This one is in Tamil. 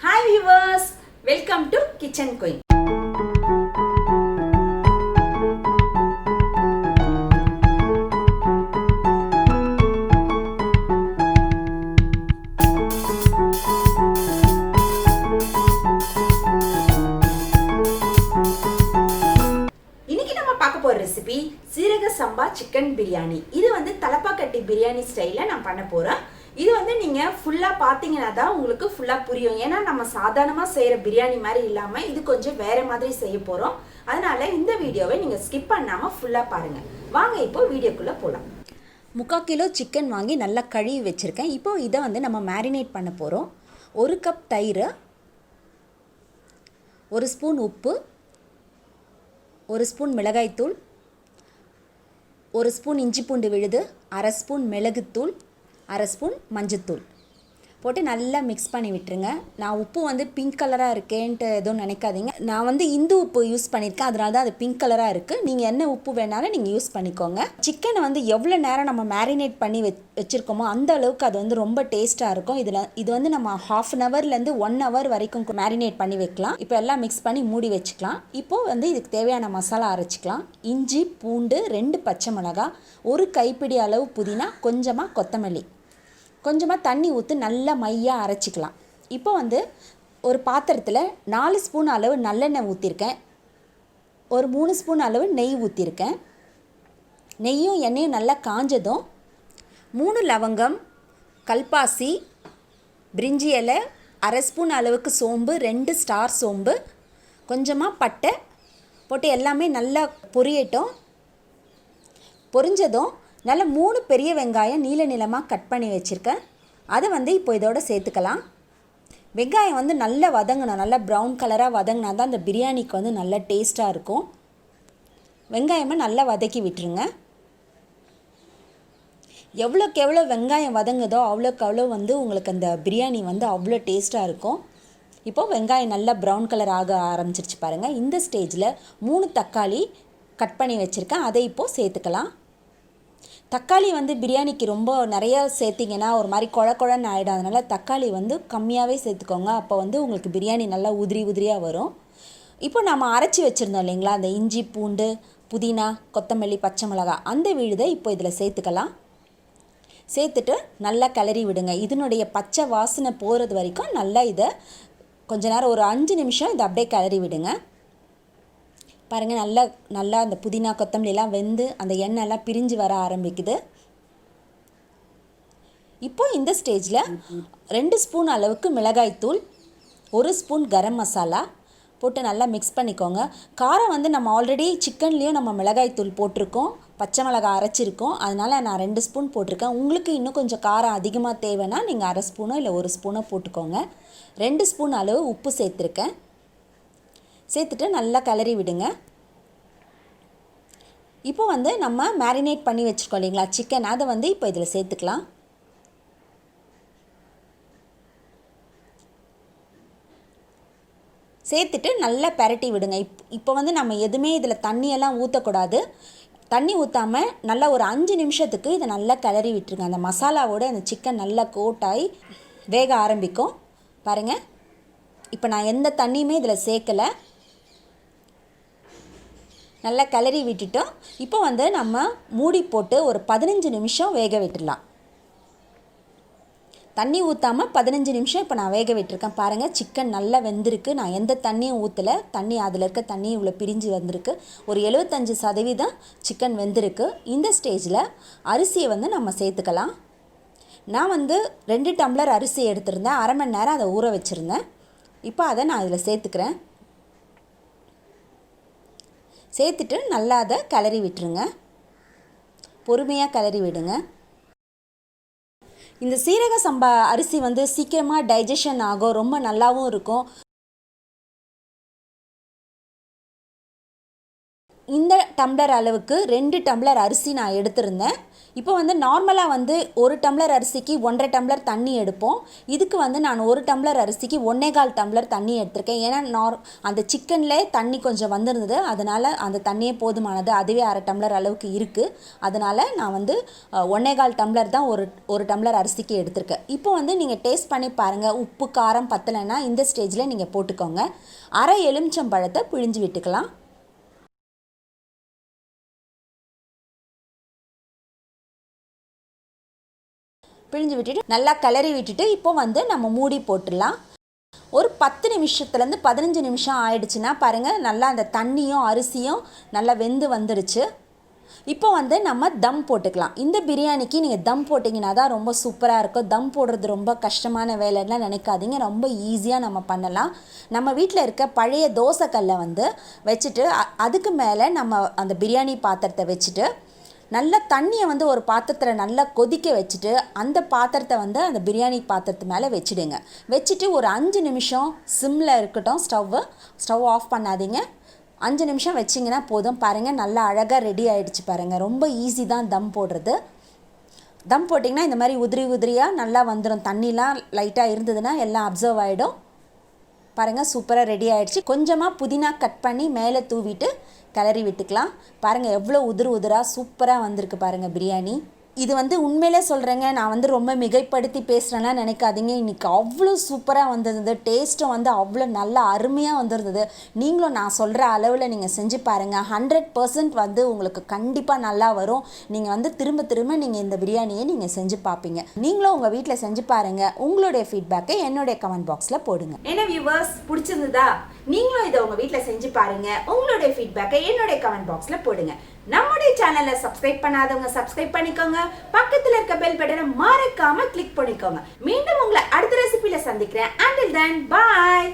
Hi viewers, welcome to Kitchen Queen. Recipe சீரக சம்பா சிக்கன் பிரியாணி. இது வந்து தலப்பாக்கட்டி பிரியாணி ஸ்டைலில் நான் பண்ண போகிறேன். இது வந்து நீங்கள் ஃபுல்லாக பார்த்தீங்கன்னா தான் உங்களுக்கு ஃபுல்லாக புரியும். ஏன்னா நம்ம சாதாரணமாக செய்கிற பிரியாணி மாதிரி இல்லாமல் இது கொஞ்சம் வேறு மாதிரி செய்ய போகிறோம். அதனால் இந்த வீடியோவை நீங்கள் ஸ்கிப் பண்ணாமல் ஃபுல்லாக பாருங்கள். வாங்க இப்போ வீடியோக்குள்ளே போகலாம். 3/4 கிலோ சிக்கன் வாங்கி நல்லா கழுவி வச்சுருக்கேன். இப்போது இதை வந்து நம்ம மேரினேட் பண்ண போகிறோம். 1 கப் தயிர், 1 ஸ்பூன் உப்பு, 1 ஸ்பூன் மிளகாய்த்தூள், 1 ஸ்பூன் இஞ்சி பூண்டு விழுது, 1/2 ஸ்பூன் மிளகுத்தூள், 1/2 ஸ்பூன் மஞ்சத்தூள் போட்டு நல்லா மிக்ஸ் பண்ணி விட்டுருங்க. நான் உப்பு வந்து பிங்க் கலராக இருக்கேன்ட்டு எதுவும் நினைக்காதீங்க. நான் வந்து இந்து உப்பு யூஸ் பண்ணியிருக்கேன், அதனால தான் அது பிங்க் கலராக இருக்குது. நீங்கள் என்ன உப்பு வேணாலும் நீங்கள் யூஸ் பண்ணிக்கோங்க. சிக்கனை வந்து எவ்வளோ நேரம் நம்ம மேரினேட் பண்ணி வச்சுருக்கோமோ அந்த அளவுக்கு அது வந்து ரொம்ப டேஸ்ட்டாக இருக்கும். இது வந்து நம்ம 1/2 ஹவர்லேருந்து 1 ஹவர் வரைக்கும் மேரினேட் பண்ணி வைக்கலாம். இப்போ எல்லாம் மிக்ஸ் பண்ணி மூடி வச்சுக்கலாம். இப்போது வந்து இதுக்கு தேவையான மசாலா அரைச்சிக்கலாம். இஞ்சி பூண்டு, 2 பச்சை மிளகாய், 1 கைப்பிடி அளவு புதினா, கொஞ்சமாக கொத்தமல்லி, கொஞ்சமாக தண்ணி ஊற்றி நல்லா மையாக அரைச்சிக்கலாம். இப்போ வந்து ஒரு பாத்திரத்தில் 4 ஸ்பூன் அளவு நல்லெண்ணெய் ஊற்றிருக்கேன். ஒரு 3 ஸ்பூன் அளவு நெய் ஊற்றிருக்கேன். நெய்யும் எண்ணெயும் நல்லா காஞ்சதும் 3 லவங்கம், கல்பாசி, பிரிஞ்சி இலை, 1/2 ஸ்பூன் அளவுக்கு சோம்பு, 2 ஸ்டார் சோம்பு, கொஞ்சமாக பட்டை போட்டு எல்லாமே நல்லா பொரியட்டும். பொரிஞ்சதும் நல்ல 3 பெரிய வெங்காயம் நீல நீளமாக கட் பண்ணி வச்சுருக்கேன். அதை வந்து இப்போ இதோட சேர்த்துக்கலாம். வெங்காயம் வந்து நல்லா வதங்கணும். நல்லா ப்ரௌன் கலராக வதங்கினா தான் அந்த பிரியாணிக்கு வந்து நல்லா டேஸ்ட்டாக இருக்கும். வெங்காயமாக நல்லா வதக்கி விட்டுருங்க. எவ்வளோக்கு எவ்வளோ வெங்காயம் வதங்குதோ அவ்வளோக்கு அவ்வளோ வந்து உங்களுக்கு அந்த பிரியாணி வந்து அவ்வளோ டேஸ்ட்டாக இருக்கும். இப்போது வெங்காயம் நல்லா ப்ரௌன் கலர் ஆக ஆரம்பிச்சிருச்சு பாருங்கள். இந்த ஸ்டேஜில் 3 தக்காளி கட் பண்ணி வச்சுருக்கேன். அதை இப்போது சேர்த்துக்கலாம். தக்காளி வந்து பிரியாணிக்கு ரொம்ப நிறையா சேர்த்திங்கன்னா ஒரு மாதிரி குழன்னு ஆகிடும். அதனால் தக்காளி வந்து கம்மியாகவே சேர்த்துக்கோங்க. அப்போ வந்து உங்களுக்கு பிரியாணி நல்லா உதிரியாக வரும். இப்போ நம்ம அரைச்சி வச்சுருந்தோம் இல்லைங்களா, அந்த இஞ்சி பூண்டு புதினா கொத்தமல்லி பச்சை மிளகாய், அந்த விழுதை இப்போ இதில் சேர்த்துக்கலாம். சேர்த்துட்டு நல்லா கிளறி விடுங்க. இதனுடைய பச்சை வாசனை போகிறது வரைக்கும் நல்லா இதை கொஞ்ச நேரம் ஒரு 5 நிமிஷம் இதை அப்படியே கிளறி விடுங்க. பாருங்கள், நல்லா அந்த புதினா கொத்தமல்லிலாம் வெந்து அந்த எண்ணெய்லாம் பிரிஞ்சு வர ஆரம்பிக்குது. இப்போ இந்த ஸ்டேஜில் 2 ஸ்பூன் அளவுக்கு மிளகாய்த்தூள், 1 ஸ்பூன் கரம் மசாலா போட்டு நல்லா மிக்ஸ் பண்ணிக்கோங்க. காரம் வந்து நம்ம ஆல்ரெடி சிக்கன்லேயும் நம்ம மிளகாய்த்தூள் போட்டிருக்கோம், பச்சை மிளகாய் அரைச்சிருக்கோம். அதனால் நான் 2 ஸ்பூன் போட்டிருக்கேன். உங்களுக்கு இன்னும் கொஞ்சம் காரம் அதிகமாக தேவைன்னா நீங்கள் 1/2 ஸ்பூனோ இல்லை 1 ஸ்பூனோ போட்டுக்கோங்க. 2 ஸ்பூன் அளவு உப்பு சேர்த்துருக்கேன். சேர்த்துட்டு நல்லா கிளறி விடுங்க. இப்போ வந்து நம்ம மேரினேட் பண்ணி வச்சுருக்கோம் இல்லைங்களா சிக்கன், அதை வந்து இப்போ இதில் சேர்த்துக்கலாம். சேர்த்துட்டு நல்லா பெரட்டி விடுங்க. இப்போ வந்து நம்ம எதுவுமே இதில் தண்ணியெல்லாம் ஊற்றக்கூடாது. தண்ணி ஊற்றாமல் நல்லா ஒரு 5 நிமிஷத்துக்கு இதை நல்லா கிளறி விட்டுருங்க. அந்த மசாலாவோடு அந்த சிக்கன் நல்லா கோட்டாகி வேக ஆரம்பிக்கும். பாருங்கள், இப்போ நான் எந்த தண்ணியுமே இதில் சேர்க்கலை. நல்லா கிளறி விட்டுட்டோம். இப்போ வந்து நம்ம மூடி போட்டு ஒரு 15 நிமிஷம் வேக விட்டுடலாம். தண்ணி ஊற்றாமல் 15 நிமிஷம் இப்போ நான் வேக விட்டுருக்கேன். பாருங்கள், சிக்கன் நல்லா வெந்திருக்கு. நான் எந்த தண்ணியும் ஊற்றலை. அதில் இருக்க தண்ணி இவ்வளோ பிரிஞ்சு வந்திருக்கு. ஒரு 75% சிக்கன் வெந்திருக்கு. இந்த ஸ்டேஜில் அரிசியை வந்து நம்ம சேர்த்துக்கலாம். நான் வந்து 2 டம்ளர் அரிசி எடுத்திருந்தேன். 1/2 மணி நேரம் அதை ஊற வச்சுருந்தேன். இப்போ அதை நான் இதில் சேர்த்துக்கிறேன். சேர்த்துட்டு நல்லா அதை கிளறி விட்டுருங்க. பொறுமையாக கிளறி விடுங்க. இந்த சீரக சம்பா அரிசி வந்து சீக்கிரமாக டைஜஷன் ஆகும், ரொம்ப நல்லாவும் இருக்கும். இந்த டம்ளர் அளவுக்கு 2 டம்ளர் அரிசி நான் எடுத்திருந்தேன். இப்போ வந்து நார்மலாக வந்து 1 டம்ளர் அரிசிக்கு 1.5 டம்ளர் தண்ணி எடுப்போம். இதுக்கு வந்து நான் 1 டம்ளர் அரிசிக்கு 1.25 டம்ளர் தண்ணி எடுத்திருக்கேன். ஏன்னா அந்த சிக்கன்லே தண்ணி கொஞ்சம் வந்திருந்தது, அதனால் அந்த தண்ணியே போதுமானது. அதுவே 1/2 டம்ளர் அளவுக்கு இருக்குது. அதனால் நான் வந்து 1.25 டம்ளர் தான் ஒரு டம்ளர் அரிசிக்கு எடுத்திருக்கேன். இப்போ வந்து நீங்கள் டேஸ்ட் பண்ணி பாருங்கள். உப்பு காரம் பத்தலைன்னா இந்த ஸ்டேஜில் நீங்கள் போட்டுக்கோங்க. அரை எலுமிச்சம்பழத்தை பிழிஞ்சு விட்டுக்கலாம். பிழிஞ்சு விட்டுட்டு நல்லா கிளறி விட்டுட்டு இப்போ வந்து நம்ம மூடி போட்டுடலாம். ஒரு 10 நிமிஷத்துலேருந்து 15 நிமிஷம் ஆயிடுச்சுன்னா பாருங்கள், நல்லா அந்த தண்ணியும் அரிசியும் நல்லா வெந்து வந்துடுச்சு. இப்போ வந்து நம்ம தம் போட்டுக்கலாம். இந்த பிரியாணிக்கு நீங்கள் தம் போட்டிங்கன்னா தான் ரொம்ப சூப்பராக இருக்கும். தம் போடுறது ரொம்ப கஷ்டமான வேலைலாம் நினைக்காதீங்க, ரொம்ப ஈஸியாக நம்ம பண்ணலாம். நம்ம வீட்டில் இருக்க பழைய தோசைக்கல்லை வந்து வச்சுட்டு அதுக்கு மேலே நம்ம அந்த பிரியாணி பாத்திரத்தை வச்சுட்டு நல்லா தண்ணியை வந்து ஒரு பாத்திரத்தில் நல்லா கொதிக்க வச்சுட்டு அந்த பாத்திரத்தை வந்து அந்த பிரியாணி பாத்திரத்து மேலே வச்சுடுங்க. வச்சுட்டு ஒரு 5 நிமிஷம் சிம்மில் இருக்கட்டும். ஸ்டவ் ஆஃப் பண்ணாதீங்க. 5 நிமிஷம் வச்சிங்கன்னா போதும். பாருங்கள், நல்லா அழகாக ரெடி ஆகிடுச்சு பாருங்கள். ரொம்ப ஈஸி தான் தம் போடுறது. தம் போட்டிங்கன்னா இந்த மாதிரி உதிரியாக நல்லா வந்துடும். தண்ணிலாம் லைட்டாக இருந்ததுன்னா எல்லாம் அப்சர்வ் ஆகிடும். பாருங்கள், சூப்பராக ரெடி ஆகிடுச்சு. கொஞ்சமாக புதினா கட் பண்ணி மேலே தூவிட்டு கிளறி விட்டுக்கலாம். பாருங்கள், எவ்வளோ உதிராக சூப்பராக வந்திருக்கு பாருங்கள் பிரியாணி. இது வந்து உண்மையிலே சொல்கிறேங்க, நான் வந்து ரொம்ப மிகைப்படுத்தி பேசுகிறேன்னா நினைக்காதீங்க. இன்றைக்கி அவ்வளோ சூப்பராக வந்திருந்தது. டேஸ்ட்டும் வந்து அவ்வளோ நல்லா அருமையாக வந்திருந்தது. நீங்களும் நான் சொல்கிற அளவில் நீங்கள் செஞ்சு பாருங்கள். 100% வந்து உங்களுக்கு கண்டிப்பாக நல்லா வரும். நீங்கள் வந்து திரும்ப நீங்கள் இந்த பிரியாணியை நீங்கள் செஞ்சு பார்ப்பீங்க. நீங்களும் உங்கள் வீட்டில் செஞ்சு பாருங்கள். உங்களுடைய ஃபீட்பேக்கை என்னுடைய கமெண்ட் பாக்ஸில் போடுங்க. என்ன வியூவர்ஸ், பிடிச்சிருந்ததா? நீங்களும் இதை உங்கள் வீட்டில் செஞ்சு பாருங்கள். உங்களுடைய ஃபீட்பேக்கை என்னுடைய கமெண்ட் பாக்ஸில் போடுங்க. நம்முடைய சேனலை சப்ஸ்கிரைப் பண்ணாதவங்க சப்ஸ்கிரைப் பண்ணிக்கோங்க. பக்கத்தில் இருக்க பெல் பட்டனை மறக்காம கிளிக் பண்ணிக்கோங்க. மீண்டும் உங்களை அடுத்த ரெசிபியில சந்திக்கிறேன். Until then, bye.